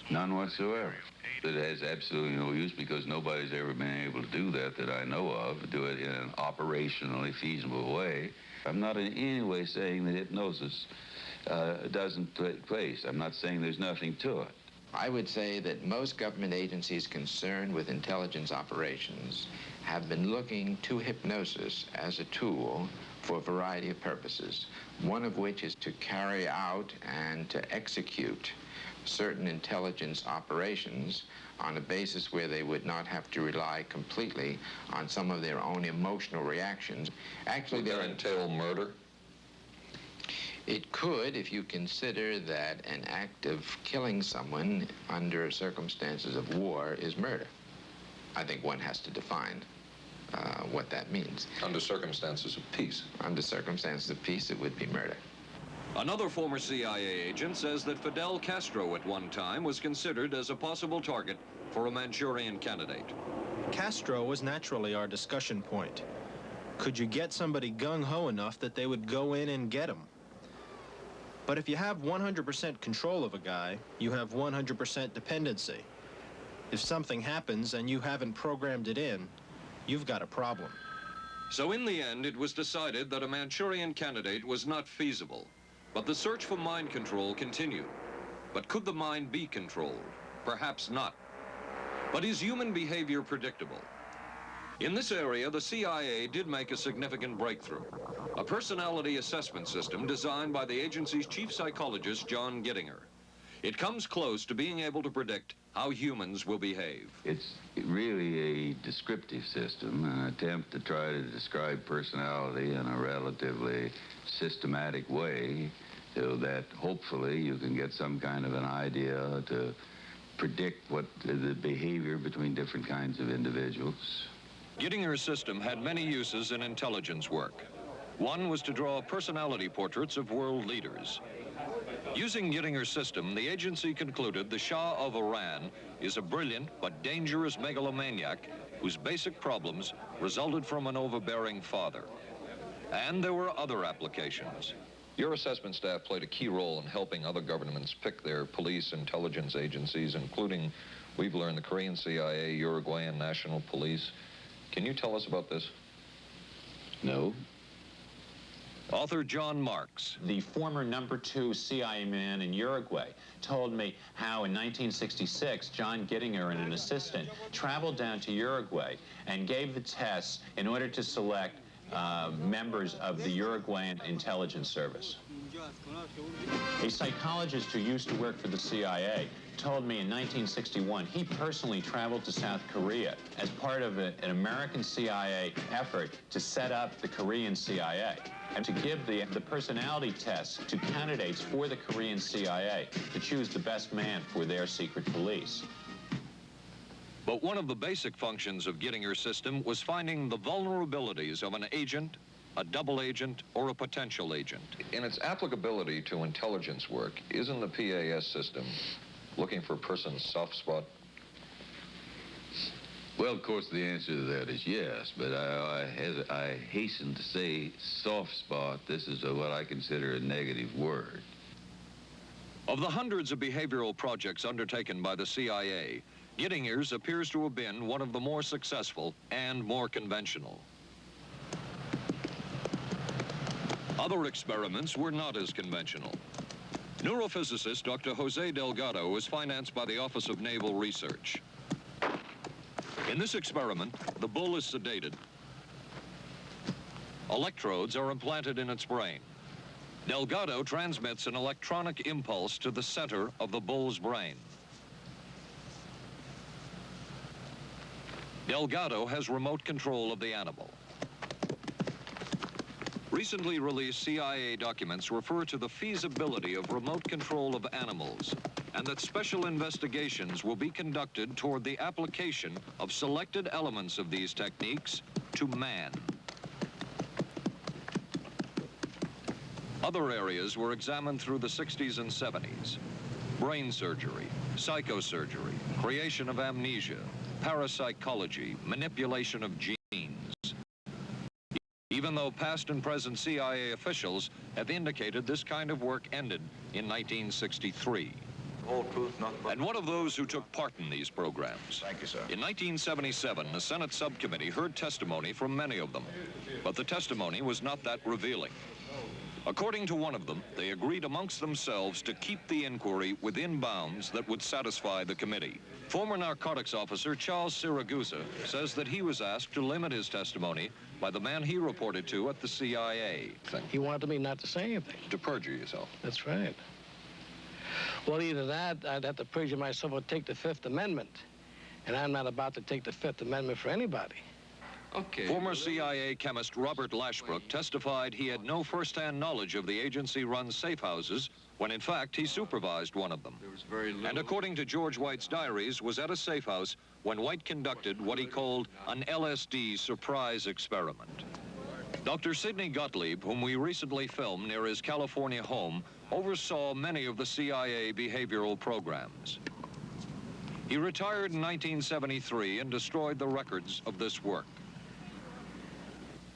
None whatsoever. It has absolutely no use because nobody's ever been able to do that I know of, do it in an operationally feasible way. I'm not in any way saying that hypnosis doesn't take place. I'm not saying there's nothing to it. I would say that most government agencies concerned with intelligence operations have been looking to hypnosis as a tool for a variety of purposes, one of which is to carry out and to execute certain intelligence operations on a basis where they would not have to rely completely on some of their own emotional reactions. Actually, would that entail murder? It could, if you consider that an act of killing someone under circumstances of war is murder. I think one has to define what that means. Under circumstances of peace? Under circumstances of peace, it would be murder. Another former CIA agent says that Fidel Castro at one time was considered as a possible target for a Manchurian candidate. Castro was naturally our discussion point. Could you get somebody gung-ho enough that they would go in and get him? But if you have 100% control of a guy, you have 100% dependency. If something happens and you haven't programmed it in, you've got a problem. So in the end, it was decided that a Manchurian candidate was not feasible. But the search for mind control continued. But could the mind be controlled? Perhaps not. But is human behavior predictable? In this area, the CIA did make a significant breakthrough. A personality assessment system designed by the agency's chief psychologist, John Gittinger. It comes close to being able to predict how humans will behave. It's really a descriptive system, an attempt to try to describe personality in a relatively systematic way so that hopefully you can get some kind of an idea to predict what the behavior between different kinds of individuals. Gittinger's system had many uses in intelligence work. One was to draw personality portraits of world leaders. Using Gittinger's system, the agency concluded the Shah of Iran is a brilliant but dangerous megalomaniac whose basic problems resulted from an overbearing father. And there were other applications. Your assessment staff played a key role in helping other governments pick their police intelligence agencies, including, we've learned, the Korean CIA, Uruguayan National Police. Can you tell us about this? No. Author John Marks. The former #2 CIA man in Uruguay told me how in 1966, John Gittinger and an assistant traveled down to Uruguay and gave the tests in order to select members of the Uruguayan intelligence service. A psychologist who used to work for the CIA told me in 1961 he personally traveled to South Korea as part of an American CIA effort to set up the Korean CIA and to give the personality tests to candidates for the Korean CIA to choose the best man for their secret police. But one of the basic functions of Gittinger's system was finding the vulnerabilities of an agent, a double agent, or a potential agent. In its applicability to intelligence work, isn't the PAS system looking for a person's soft spot? Well, of course, the answer to that is yes, but I hasten to say soft spot. This is what I consider a negative word. Of the hundreds of behavioral projects undertaken by the CIA, Gittinger's appears to have been one of the more successful and more conventional. Other experiments were not as conventional. Neurophysicist Dr. Jose Delgado was financed by the Office of Naval Research. In this experiment, the bull is sedated. Electrodes are implanted in its brain. Delgado transmits an electronic impulse to the center of the bull's brain. Delgado has remote control of the animal. Recently released CIA documents refer to the feasibility of remote control of animals and that special investigations will be conducted toward the application of selected elements of these techniques to man. Other areas were examined through the 60s and 70s. Brain surgery, psychosurgery, creation of amnesia, parapsychology, manipulation of genes. Even though past and present CIA officials have indicated this kind of work ended in 1963. Whole truth, nothing but... And one of those who took part in these programs. Thank you, sir. In 1977, the Senate subcommittee heard testimony from many of them, but the testimony was not that revealing. According to one of them, they agreed amongst themselves to keep the inquiry within bounds that would satisfy the committee. Former narcotics officer Charles Siragusa says that he was asked to limit his testimony by the man he reported to at the CIA. He wanted me not to say anything. To perjure yourself. That's right. Well, either that, I'd have to perjure myself or take the Fifth Amendment. And I'm not about to take the Fifth Amendment for anybody. Okay. Former CIA chemist Robert Lashbrook testified he had no first-hand knowledge of the agency-run safe houses when, in fact, he supervised one of them. There was very little... And according to George White's diaries, was at a safe house when White conducted what he called an LSD surprise experiment. Dr. Sidney Gottlieb, whom we recently filmed near his California home, oversaw many of the CIA behavioral programs. He retired in 1973 and destroyed the records of this work.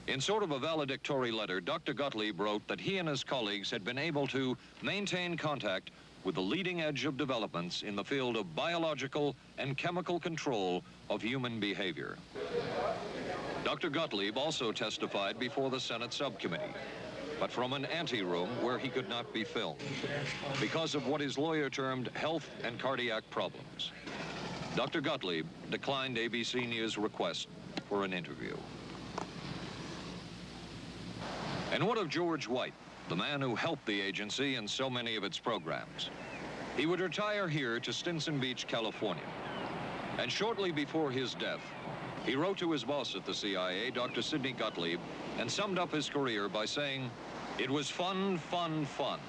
In sort of a valedictory letter, Dr. Gottlieb wrote that he and his colleagues had been able to maintain contact with the leading edge of developments in the field of biological and chemical control of human behavior. Dr. Gottlieb also testified before the Senate subcommittee, but from an anteroom where he could not be filmed because of what his lawyer termed health and cardiac problems. Dr. Gottlieb declined ABC News' request for an interview. And what of George White, the man who helped the agency in so many of its programs? He would retire here to Stinson Beach, California. And shortly before his death, he wrote to his boss at the CIA, Dr. Sidney Gottlieb, and summed up his career by saying, "It was fun, fun, fun.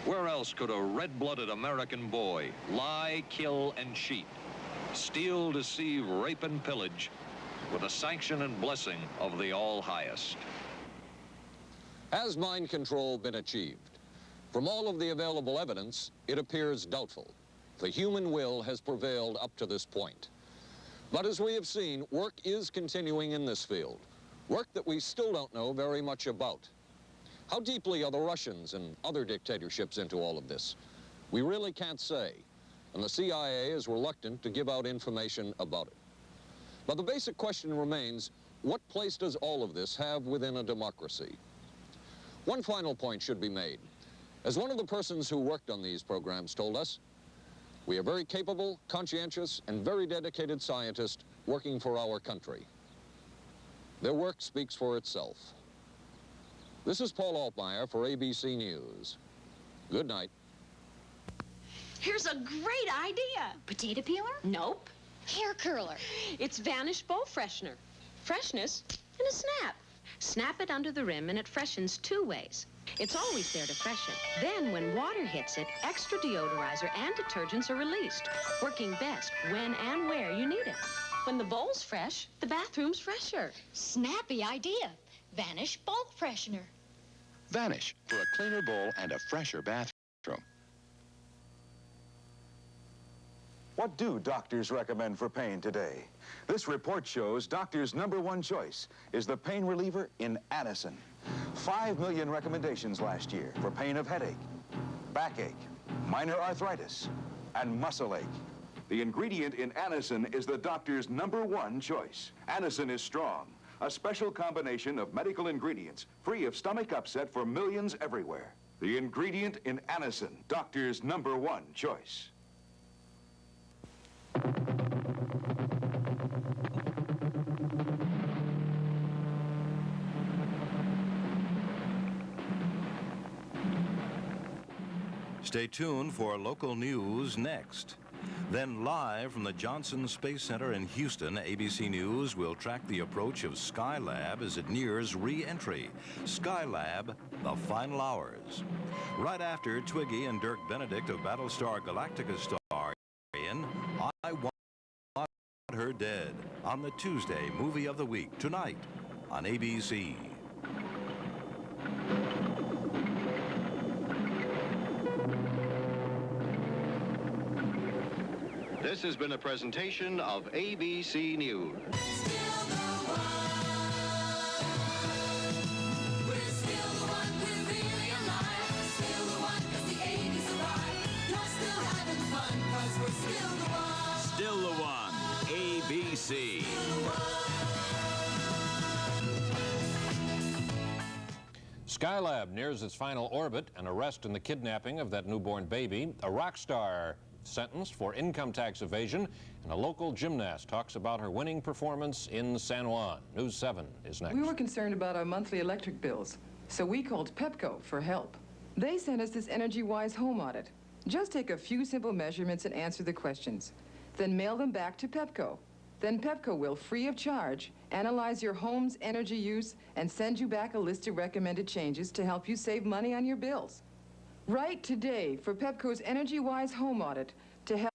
Where else could a red-blooded American boy lie, kill, and cheat, steal, deceive, rape, and pillage with the sanction and blessing of the All-Highest?" Has mind control been achieved? From all of the available evidence, it appears doubtful. The human will has prevailed up to this point. But as we have seen, work is continuing in this field, work that we still don't know very much about. How deeply are the Russians and other dictatorships into all of this? We really can't say, and the CIA is reluctant to give out information about it. But the basic question remains, what place does all of this have within a democracy? One final point should be made. As one of the persons who worked on these programs told us, we are very capable, conscientious, and very dedicated scientists working for our country. Their work speaks for itself. This is Paul Altmeyer for ABC News. Good night. Here's a great idea. Potato peeler? Nope. Hair curler. It's Vanish Bowl Freshener. Freshness in a snap. Snap it under the rim and it freshens 2 ways. It's always there to freshen. Then when water hits it, extra deodorizer and detergents are released, working best when and where you need it. When the bowl's fresh, the bathroom's fresher. Snappy idea. Vanish Bowl Freshener. Vanish for a cleaner bowl and a fresher bathroom. What do doctors recommend for pain today? This report shows doctors' #1 choice is the pain reliever in Anacin. 5 million recommendations last year for pain of headache, backache, minor arthritis, and muscle ache. The ingredient in Anacin is the doctor's #1 choice. Anacin is strong, a special combination of medical ingredients free of stomach upset for millions everywhere. The ingredient in Anacin, doctor's #1 choice. Stay tuned for local news next. Then live from the Johnson Space Center in Houston, ABC News will track the approach of Skylab as it nears re-entry. Skylab, the final hours. Right after Twiggy and Dirk Benedict of Battlestar Galactica star in I Want Her Dead on the Tuesday Movie of the Week, tonight on ABC. This has been a presentation of ABC News. Still the one, ABC. Skylab nears its final orbit. An arrest in the kidnapping of that newborn baby. A rock star sentenced for income tax evasion, and a local gymnast talks about her winning performance in San Juan. News 7 is next. We were concerned about our monthly electric bills, so we called Pepco for help. They sent us this energy-wise home audit. Just take a few simple measurements and answer the questions. Then mail them back to Pepco. Then Pepco will, free of charge, analyze your home's energy use and send you back a list of recommended changes to help you save money on your bills. Write today for Pepco's energy-wise home audit to help